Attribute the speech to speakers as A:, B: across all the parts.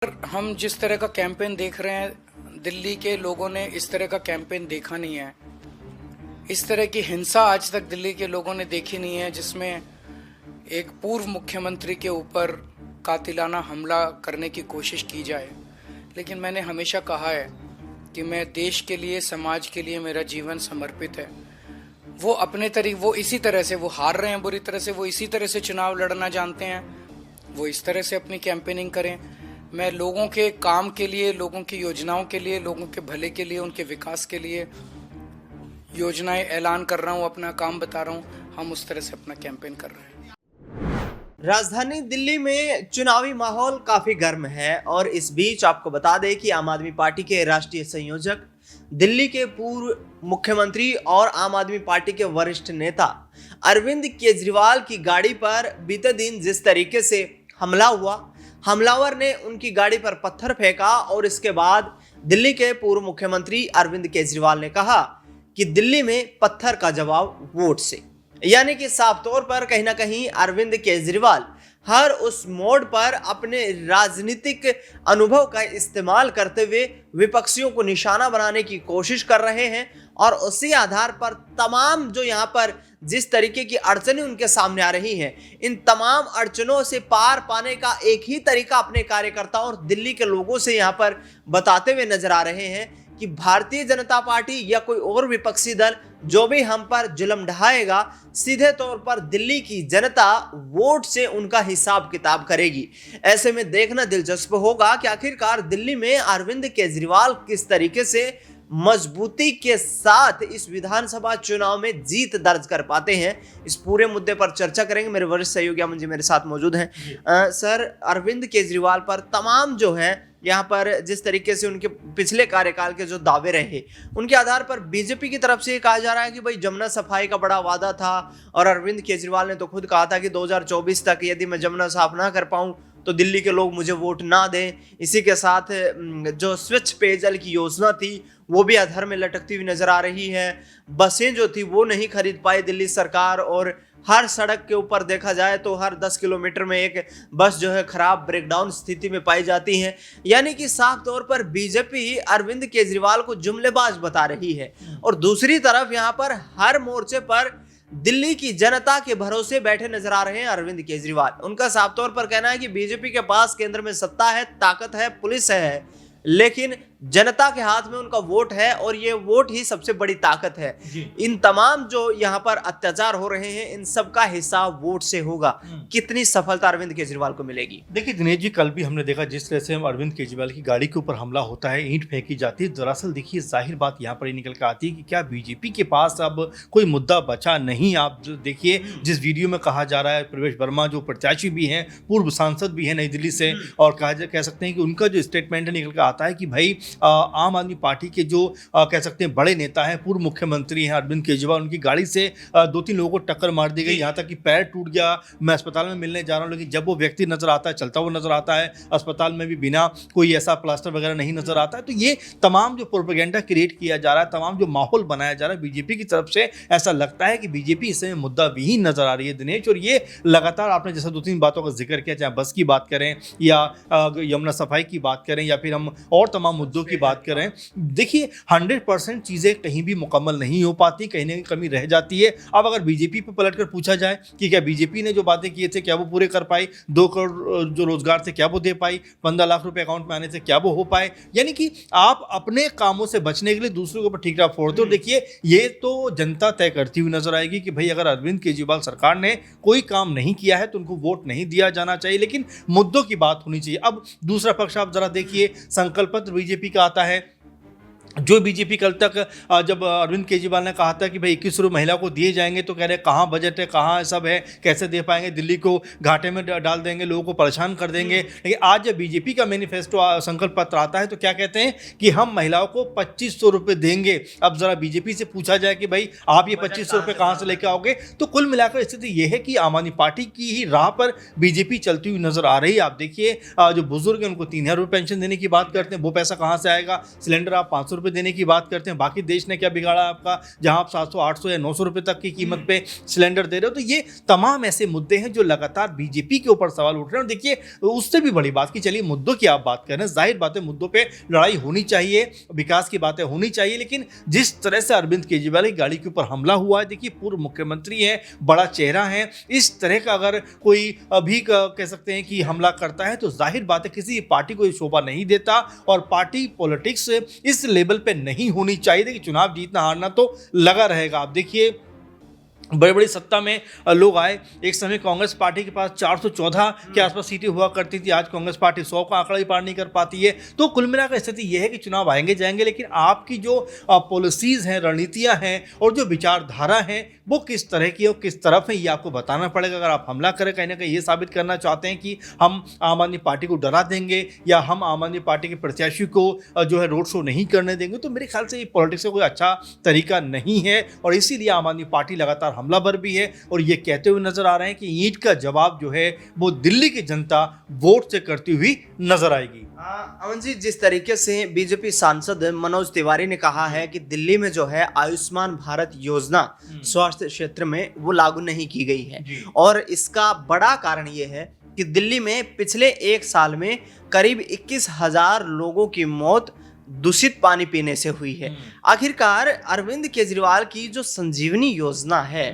A: हम जिस तरह का कैंपेन देख रहे हैं, दिल्ली के लोगों ने इस तरह का कैंपेन देखा नहीं है। इस तरह की हिंसा आज तक दिल्ली के लोगों ने देखी नहीं है, जिसमें एक पूर्व मुख्यमंत्री के ऊपर कातिलाना हमला करने की कोशिश की जाए। लेकिन मैंने हमेशा कहा है कि मैं देश के लिए, समाज के लिए मेरा जीवन समर्पित है। वो अपने वो इसी तरह से वो हार रहे हैं बुरी तरह से, वो इसी तरह से चुनाव लड़ना जानते हैं, वो इस तरह से अपनी कैंपेनिंग करें। मैं लोगों के काम के लिए, लोगों की योजनाओं के लिए, लोगों के भले के लिए, उनके विकास के लिए योजनाएं ऐलान कर रहा हूं, अपना काम बता रहा हूं। हम उस तरह से अपना कैंपेन कर रहे हैं।
B: राजधानी दिल्ली में चुनावी माहौल काफी गर्म है और इस बीच आपको बता दें कि आम आदमी पार्टी के राष्ट्रीय संयोजक, दिल्ली के पूर्व मुख्यमंत्री और आम आदमी पार्टी के वरिष्ठ नेता अरविंद केजरीवाल की गाड़ी पर बीते दिन जिस तरीके से हमला हुआ, हमलावर ने उनकी गाड़ी पर पत्थर फेंका और इसके बाद दिल्ली के पूर्व मुख्यमंत्री अरविंद केजरीवाल ने कहा कि दिल्ली में पत्थर का जवाब वोट से। यानी कि साफ तौर पर कहीं ना कहीं अरविंद केजरीवाल हर उस मोड़ पर अपने राजनीतिक अनुभव का इस्तेमाल करते हुए विपक्षियों को निशाना बनाने की कोशिश कर रहे हैं और उसी आधार पर तमाम जो यहाँ पर जिस तरीके की अड़चनें उनके सामने आ रही हैं, इन तमाम अड़चनों से पार पाने का एक ही तरीका अपने कार्यकर्ताओं और दिल्ली के लोगों से यहाँ पर बताते हुए नजर आ रहे हैं कि भारतीय जनता पार्टी या कोई और विपक्षी दल जो भी हम पर जुल्म ढाएगा, सीधे तौर पर दिल्ली की जनता वोट से उनका हिसाब किताब करेगी। ऐसे में देखना दिलचस्प होगा कि आखिरकार दिल्ली में अरविंद केजरीवाल किस तरीके से मजबूती के साथ इस विधानसभा चुनाव में जीत दर्ज कर पाते हैं। इस पूरे मुद्दे पर चर्चा करेंगे। मेरे वरिष्ठ सहयोगी अमन जी मेरे साथ मौजूद हैं। सर, अरविंद केजरीवाल पर तमाम जो है यहाँ पर जिस तरीके से उनके पिछले कार्यकाल के जो दावे रहे, उनके आधार पर बीजेपी की तरफ से कहा जा रहा है कि भाई जमुना सफाई का बड़ा वादा था और अरविंद केजरीवाल ने तो खुद कहा था कि 2024 तक यदि मैं जमुना साफ ना कर पाऊं तो दिल्ली के लोग मुझे वोट ना दें। इसी के साथ जो स्वच्छ पेयजल की योजना थी वो भी अधर में लटकती हुई नजर आ रही है। बसें जो थी वो नहीं खरीद पाई दिल्ली सरकार और हर सड़क के ऊपर देखा जाए तो हर 10 किलोमीटर में एक बस जो है खराब ब्रेकडाउन स्थिति में पाई जाती है। यानी कि साफ तौर पर बीजेपी अरविंद केजरीवाल को जुमलेबाज बता रही है और दूसरी तरफ यहाँ पर हर मोर्चे पर दिल्ली की जनता के भरोसे बैठे नजर आ रहे हैं अरविंद केजरीवाल। उनका साफ तौर पर कहना है कि बीजेपी के पास केंद्र में सत्ता है, ताकत है, पुलिस है, लेकिन जनता के हाथ में उनका वोट है और ये वोट ही सबसे बड़ी ताकत है। इन तमाम जो यहाँ पर अत्याचार हो रहे हैं, इन सब का हिसाब वोट से होगा। कितनी सफलता अरविंद केजरीवाल को मिलेगी?
C: देखिए दिनेश जी, कल भी हमने देखा जिस तरह से अरविंद केजरीवाल की गाड़ी के ऊपर हमला होता है, ईंट फेंकी जाती है। दरअसल देखिए जाहिर बात यहाँ पर ही निकल कर आती है कि क्या बीजेपी के पास अब कोई मुद्दा बचा नहीं। आप देखिए जिस वीडियो में कहा जा रहा है, प्रवेश वर्मा जो प्रत्याशी भी हैं, पूर्व सांसद भी हैं नई दिल्ली से, और कह सकते हैं कि उनका जो स्टेटमेंट निकल कर आता है कि भाई आम आदमी पार्टी के जो कह सकते हैं बड़े नेता हैं, पूर्व मुख्यमंत्री हैं अरविंद केजरीवाल, उनकी गाड़ी से 2-3 लोगों को टक्कर मार दी गई, यहाँ तक कि पैर टूट गया। मैं अस्पताल में मिलने जा रहा हूँ, लेकिन जब वो व्यक्ति नजर आता है, चलता हुआ नजर आता है, अस्पताल में भी बिना कोई ऐसा प्लास्टर वगैरह नहीं नजर आता है। तो ये तमाम जो प्रोपेगेंडा क्रिएट किया जा रहा है, तमाम जो माहौल बनाया जा रहा है बीजेपी की तरफ से, ऐसा लगता है कि बीजेपी इसमें मुद्दा विहीन नजर आ रही है दिनेश। और ये लगातार आपने जैसा 2-3 बातों का जिक्र किया, चाहे बस की बात करें या यमुना सफाई की बात करें या फिर हम और तमाम मुद्दों की बात करें, देखिए 100% चीजें कहीं भी मुकम्मल नहीं हो पाती, कहीं ना कहीं कमी रह जाती है। अब अगर बीजेपी पे पलटकर पूछा जाए कि क्या बीजेपी ने जो बातें किए थे क्या वो पूरे कर पाई, 2 करोड़ जो रोजगार थे क्या वो दे पाई, 15 लाख रुपए अकाउंट में आने से क्या वो हो पाए। यानी कि आप अपने कामों से बचने के लिए दूसरों के ऊपर ठीक ठाक फोड़ते हो। देखिए ये तो जनता तय करती हुई नजर आएगी कि भाई अगर अरविंद केजरीवाल सरकार ने कोई काम नहीं किया है तो उनको वोट नहीं दिया जाना चाहिए, लेकिन मुद्दों की बात होनी चाहिए। अब दूसरा पक्ष आप जरा देखिए, संकल्प पत्र बीजेपी का आता है, जो बीजेपी कल तक जब अरविंद केजरीवाल ने कहा था कि भाई 21 रुपये महिला को दिए जाएंगे, तो कह रहे कहाँ बजट है, कहाँ सब है, कैसे दे पाएंगे, दिल्ली को घाटे में डाल देंगे, लोगों को परेशान कर देंगे। लेकिन आज जब बीजेपी का मैनिफेस्टो संकल्प पत्र आता है तो क्या कहते हैं कि हम महिलाओं को 2500 रुपये देंगे। अब जरा बीजेपी से पूछा जाए कि भाई आप ये 2500 रुपये कहाँ से लेकर आओगे, तो कुल मिलाकर स्थिति ये है कि आम आदमी पार्टी की ही राह पर बीजेपी चलती हुई नजर आ रही है। आप देखिए जो बुजुर्ग हैं उनको 3000 रुपये पेंशन देने की बात करते हैं, वो पैसा कहाँ से आएगा? सिलेंडर आप 500 रुपये देने की बात करते हैं, बाकी देश ने क्या बिगाड़ा आपका, जहां आप 700, 800 या 900 रुपये तक की कीमत पे सिलेंडर दे रहे हो। तो ये तमाम ऐसे मुद्दे हैं जो लगातार बीजेपी के ऊपर सवाल उठ रहे हैं। और देखिए, उससे भी बड़ी बात की चलिए मुद्दों की आप बात कर रहे हैं, जाहिर बात है मुद्दों पे लड़ाई होनी चाहिए, विकास की बातें होनी चाहिए, लेकिन जिस तरह से अरविंद केजरीवाल की गाड़ी के ऊपर हमला हुआ है, देखिए पूर्व मुख्यमंत्री है, बड़ा चेहरा है, इस तरह का अगर कोई अभी कह सकते हैं कि हमला करता है तो जाहिर बात है किसी पार्टी को शोभा नहीं देता। और पार्टी पॉलिटिक्स इस लेवल पे नहीं होनी चाहिए। देखिए, चुनाव जीतना हारना तो लगा रहेगा। आप देखिए, बड़ी बड़ी सत्ता में लोग आए, एक समय कांग्रेस पार्टी के पास 414 के आसपास सीटें हुआ करती थी, आज कांग्रेस पार्टी 100 का आंकड़ा भी पार नहीं कर पाती है। तो कुल मिलाकर स्थिति यह है कि चुनाव आएंगे जाएंगे, लेकिन आपकी जो पॉलिसीज हैं, रणनीतियां हैं और जो विचारधारा है वो किस तरह की और किस तरफ है, ये आपको बताना पड़ेगा। अगर आप हमला करें, कहीं ना कहीं ये साबित करना चाहते हैं कि हम आम आदमी पार्टी को डरा देंगे या हम आम आदमी पार्टी के प्रत्याशी को जो है रोड शो नहीं करने देंगे, तो मेरे ख्याल से ये पॉलिटिक्स का कोई अच्छा तरीका नहीं है। और इसीलिए आम आदमी पार्टी लगातार हमलावर भी है और ये कहते हुए नजर आ रहे हैं कि ईंट का जवाब जो है वो दिल्ली की जनता वोट से करती हुई नजर आएगी।
B: अमन जी, जिस तरीके से बीजेपी सांसद मनोज तिवारी ने कहा है कि दिल्ली में जो है आयुष्मान भारत योजना स्वास्थ्य क्षेत्र में वो लागू नहीं की गई है, और इसका बड़ा कारण ये है कि दिल्ली में पिछले एक साल में करीब 21,000 लोगों की मौत दूषित पानी पीने से हुई है। आखिरकार अरविंद केजरीवाल की जो संजीवनी योजना है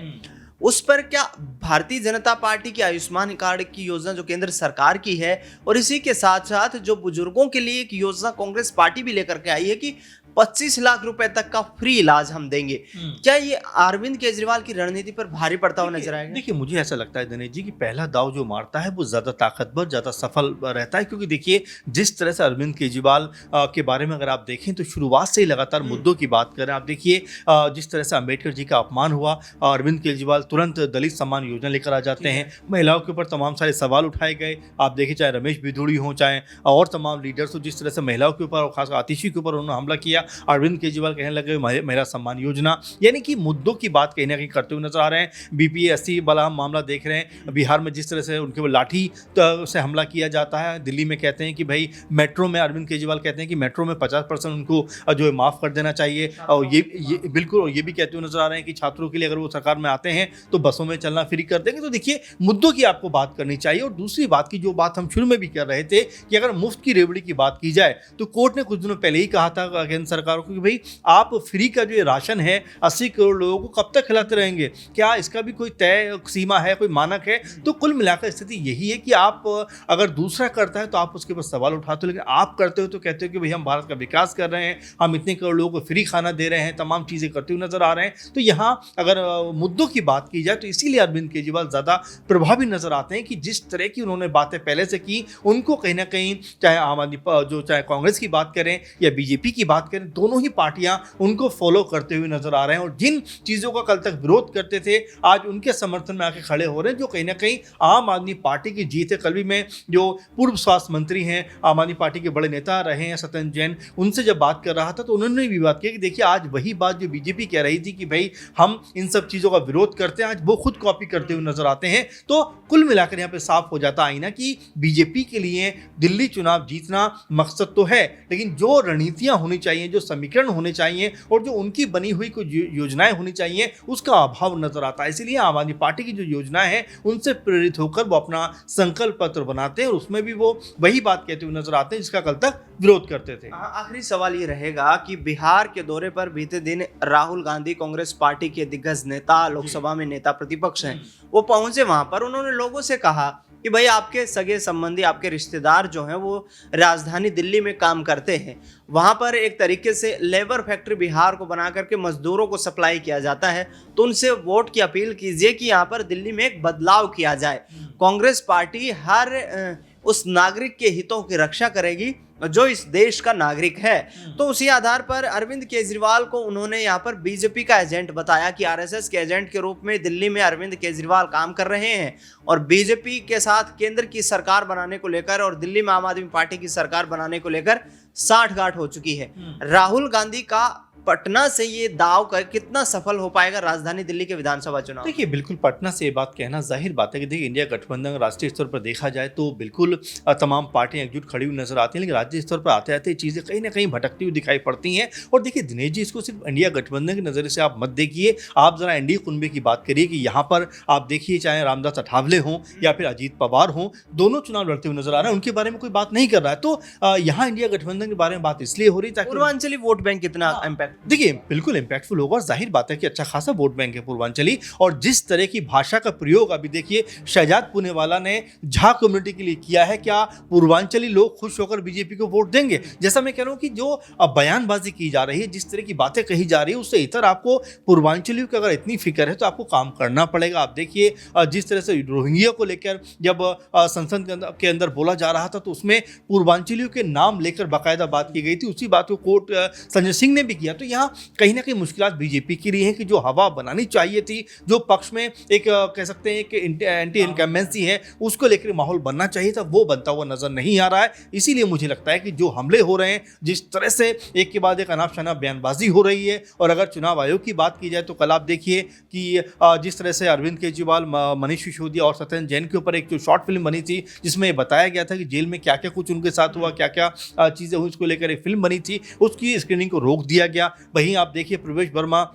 B: उस पर क्या भारतीय जनता पार्टी की आयुष्मान कार्ड की योजना जो केंद्र सरकार की है, और इसी के साथ साथ जो बुजुर्गों के लिए एक योजना कांग्रेस पार्टी भी लेकर के आई है कि 25 लाख रुपए तक का फ्री इलाज हम देंगे, क्या ये अरविंद केजरीवाल की रणनीति पर भारी पड़ता हुआ नजर आएगा?
C: देखिए, मुझे ऐसा लगता है दिनेश जी कि पहला दाव जो मारता है वो ज्यादा ताकतवर, ज्यादा सफल रहता है। क्योंकि देखिए, जिस तरह से अरविंद केजरीवाल के बारे में अगर आप देखें तो शुरुआत से ही लगातार मुद्दों की बात करें। आप देखिए, जिस तरह से अंबेडकर जी का अपमान हुआ, अरविंद केजरीवाल तुरंत दलित सम्मान योजना लेकर आ जाते हैं, महिलाओं के ऊपर तमाम सारे सवाल उठाए गए। आप देखिए, चाहे रमेश बिधूड़ी हो, चाहे और तमाम लीडर्स हो, जिस तरह से महिलाओं के ऊपर और खासकर आतिशी के ऊपर उन्होंने हमला किया। अरविंद केजरीवाल कहने लगे महिला सम्मान योजना, यानी कि मुद्दों की बात कहीं ना कहीं करते हुए नजर आ रहे हैं। बीपीएससी वाला हम मामला देख रहे हैं, बिहार में जिस तरह से उनके ऊपर लाठी से हमला किया जाता है। दिल्ली में कहते हैं कि भाई मेट्रो में, अरविंद केजरीवाल कहते हैं कि मेट्रो में 50% उनको जो है माफ कर देना चाहिए। और ये बिल्कुल, ये भी कहते हुए नजर आ रहे हैं कि छात्रों के लिए अगर वो सरकार में आते हैं तो बसों में चलना फ्री कर देंगे। तो देखिए, मुद्दों की आपको बात करनी चाहिए। और दूसरी बात की जो बात हम शुरू में भी कर रहे थे कि अगर मुफ्त की रेवड़ी की बात की जाए तो कोर्ट ने कुछ दिनों पहले ही कहा था केंद्र सरकार को कि भाई आप फ्री का जो राशन है 80 करोड़ लोगों को कब तक खिलाते रहेंगे, क्या इसका भी कोई तय सीमा है, कोई मानक है? तो कुल मिलाकर स्थिति यही है कि आप अगर दूसरा करता है तो आप उसके ऊपर सवाल उठाते हो, लेकिन आप करते हो तो कहते हो कि भाई हम भारत का विकास कर रहे हैं, हम इतने करोड़ लोगों को फ्री खाना दे रहे हैं, तमाम चीज़ें करते हुए नजर आ रहे हैं। तो यहाँ अगर मुद्दों की बात की जाए तो इसीलिए अरविंद केजरीवाल ज़्यादा प्रभावी नजर आते हैं कि जिस तरह की उन्होंने बातें पहले से की, उनको कहीं ना कहीं चाहे आम आदमी चाहे कांग्रेस की बात करें या बीजेपी की बात करें, दोनों ही पार्टियां उनको फॉलो करते हुए नजर आ रहे हैं। और जिन चीज़ों का कल तक विरोध करते थे, आज उनके समर्थन में आके खड़े हो रहे हैं, जो कहीं ना कहीं आम आदमी पार्टी की जीत है। कल भी मैं जो पूर्व स्वास्थ्य मंत्री हैं, आम आदमी पार्टी के बड़े नेता रहे हैं सत्येंद्र जैन, उनसे जब बात कर रहा था तो उन्होंने भी बात की कि देखिए, आज वही बात जो बीजेपी कह रही थी कि भाई हम इन सब चीज़ों का विरोध करते हैं, आज वो खुद कॉपी करते हुए नजर आते हैं। तो कुल मिलाकर यहाँ पे साफ हो जाता आईना कि बीजेपी के लिए दिल्ली चुनाव जीतना मकसद तो है, लेकिन जो रणनीतियां होनी चाहिए, जो समीकरण होने चाहिए और जो उनकी बनी हुई कुछ योजनाएं होनी चाहिए, उसका अभाव नजर आता है। इसलिए आम आदमी पार्टी की जो योजनाएं हैं उनसे प्रेरित होकर वो अपना संकल्प पत्र बनाते हैं और उसमें भी वो वही बात कहते हुए नजर आते हैं जिसका कल तक विरोध करते थे।
B: आखिरी सवाल ये रहेगा कि बिहार के दौरे पर बीते दिन राहुल गांधी, कांग्रेस पार्टी के दिग्गज नेता, लोकसभा में नेता प्रतिपक्ष हैं, वो पहुंचे वहां पर। उन्होंने लोगों से कहा कि भाई आपके सगे संबंधी, आपके रिश्तेदार जो हैं वो राजधानी दिल्ली में काम करते हैं, वहां पर एक तरीके से लेबर फैक्ट्री बिहार को बना करके मजदूरों को सप्लाई किया जाता है, तो उनसे वोट की अपील कीजिए कि यहाँ पर दिल्ली में एक बदलाव किया जाए। कांग्रेस पार्टी हर उस नागरिक के हितों की रक्षा करेगी जो इस देश का नागरिक है। तो उसी आधार पर अरविंद केजरीवाल को उन्होंने यहाँ पर बीजेपी का एजेंट बताया कि आरएसएस के एजेंट के रूप में दिल्ली में अरविंद केजरीवाल काम कर रहे हैं और बीजेपी के साथ केंद्र की सरकार बनाने को लेकर और दिल्ली में आम आदमी पार्टी की सरकार बनाने को लेकर साठगांठ हो चुकी है। राहुल गांधी का पटना से ये दाव का कितना सफल हो पाएगा राजधानी दिल्ली के विधानसभा चुनाव?
C: देखिए बिल्कुल पटना से ये बात कहना जाहिर बात है कि देखिए इंडिया गठबंधन राष्ट्रीय स्तर पर देखा जाए तो बिल्कुल तमाम पार्टियां एकजुट खड़ी हुई नजर आती हैं, लेकिन राज्य स्तर पर आते आते चीज़ें कहीं ना कहीं भटकती हुई दिखाई पड़ती हैं। और देखिए दिनेश जी, इसको सिर्फ इंडिया गठबंधन के नज़रिए से आप मत देखिए, आप जरा एनडीए कुनबे की बात करिए कि यहाँ पर आप देखिए चाहे रामदास अठावले हों या फिर अजीत पवार हों, दोनों चुनाव लड़ते हुए नजर आ रहे हैं, उनके बारे में कोई बात नहीं कर रहा है। तो यहाँ इंडिया गठबंधन के बारे में बात इसलिए हो रही ताकि
B: पूर्वांचली वोट बैंक कितना इम्पैक्ट?
C: देखिए बिल्कुल इंपैक्टफुल होगा और जाहिर बात है कि अच्छा खासा वोट बैंक है पूर्वांचली। और जिस तरह की भाषा का प्रयोग अभी देखिए शहजाद पुनेवाला ने झा कम्युनिटी के लिए किया है, क्या पूर्वांचली लोग खुश होकर बीजेपी को वोट देंगे? जैसा मैं कह रहा हूं कि जो बयानबाजी की जा रही है, जिस तरह की बातें कही जा रही है, उससे इतर आपको पूर्वांचलियों की अगर इतनी फिक्र है तो आपको काम करना पड़ेगा। आप देखिए जिस तरह से रोहिंग्या को लेकर जब संसद के अंदर बोला जा रहा था तो उसमें पूर्वांचलियों के नाम लेकर बाकायदा बात की गई थी, उसी बात को कोर्ट संजय सिंह ने भी किया। तो यहाँ कहीं ना कहीं मुश्किलात बीजेपी की रही है कि जो हवा बनानी चाहिए थी, जो पक्ष में एक कह सकते हैं कि एंटी इनकम्बेंसी है, उसको लेकर माहौल बनना चाहिए था, वो बनता हुआ नजर नहीं आ रहा है। इसीलिए मुझे लगता है कि जो हमले हो रहे हैं, जिस तरह से एक के बाद एक अनाप शनाप बयानबाजी हो रही है, और अगर चुनाव आयोग की बात की जाए तो कल आप देखिए कि जिस तरह से अरविंद केजरीवाल, मनीष सिसोदिया और सत्येंद्र जैन के ऊपर एक जो शॉर्ट फिल्म बनी थी जिसमें बताया गया था कि जेल में क्या क्या कुछ उनके साथ हुआ, क्या क्या चीज़ें हुई, उसको लेकर एक फिल्म बनी थी, उसकी स्क्रीनिंग को रोक दिया गया। वहीं आप देखिए प्रवेश वर्मा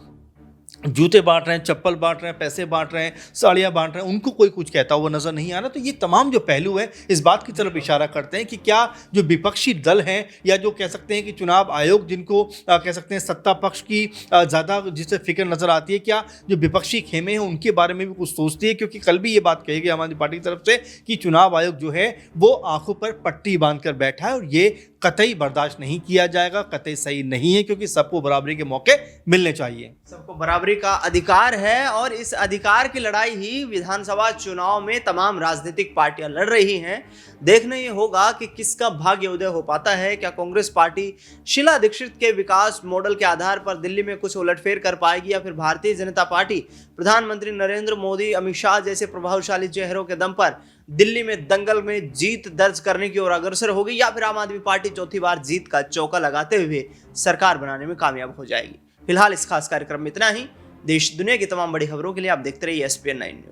C: जूते बांट रहे हैं, चप्पल बांट रहे हैं, पैसे बांट रहे हैं, साड़ियाँ बांट रहे हैं, उनको कोई कुछ कहता हुआ नजर नहीं आ रहा। तो ये तमाम जो पहलू है इस बात की तरफ इशारा करते हैं कि क्या जो विपक्षी दल हैं या जो कह सकते हैं कि चुनाव आयोग जिनको कह सकते हैं सत्ता पक्ष की ज़्यादा जिससे फिक्र नजर आती है, क्या जो विपक्षी खेमे हैं उनके बारे में भी कुछ सोचती है? क्योंकि कल भी ये बात कही गई आम आदमी पार्टी की तरफ से कि चुनाव आयोग जो है वो आंखों पर पट्टी बांध कर बैठा है और ये कतई बर्दाश्त नहीं किया जाएगा, कतई सही नहीं है, क्योंकि सबको बराबरी के मौके मिलने चाहिए।
B: सबको बराबरी का अधिकार है और इस अधिकार की लड़ाई ही विधानसभा चुनाव में तमाम राजनीतिक पार्टियां लड़ रही हैं। देखना ये होगा कि किसका भाग्य उदय हो पाता है। क्या कांग्रेस पार्टी शीला दीक्षित के विकास मॉडल के आधार पर दिल्ली में कुछ उलटफेर कर पाएगी, या फिर भारतीय जनता पार्टी प्रधानमंत्री नरेंद्र मोदी, अमित शाह जैसे प्रभावशाली चेहरों के दम पर दिल्ली में दंगल में जीत दर्ज करने की ओर अग्रसर होगी, या फिर आम आदमी पार्टी चौथी बार जीत का चौका लगाते हुए सरकार बनाने में कामयाब हो जाएगी? फिलहाल इस खास कार्यक्रम में इतना ही। देश दुनिया की तमाम बड़ी खबरों के लिए आप देखते रहिए SPN 9 न्यूज।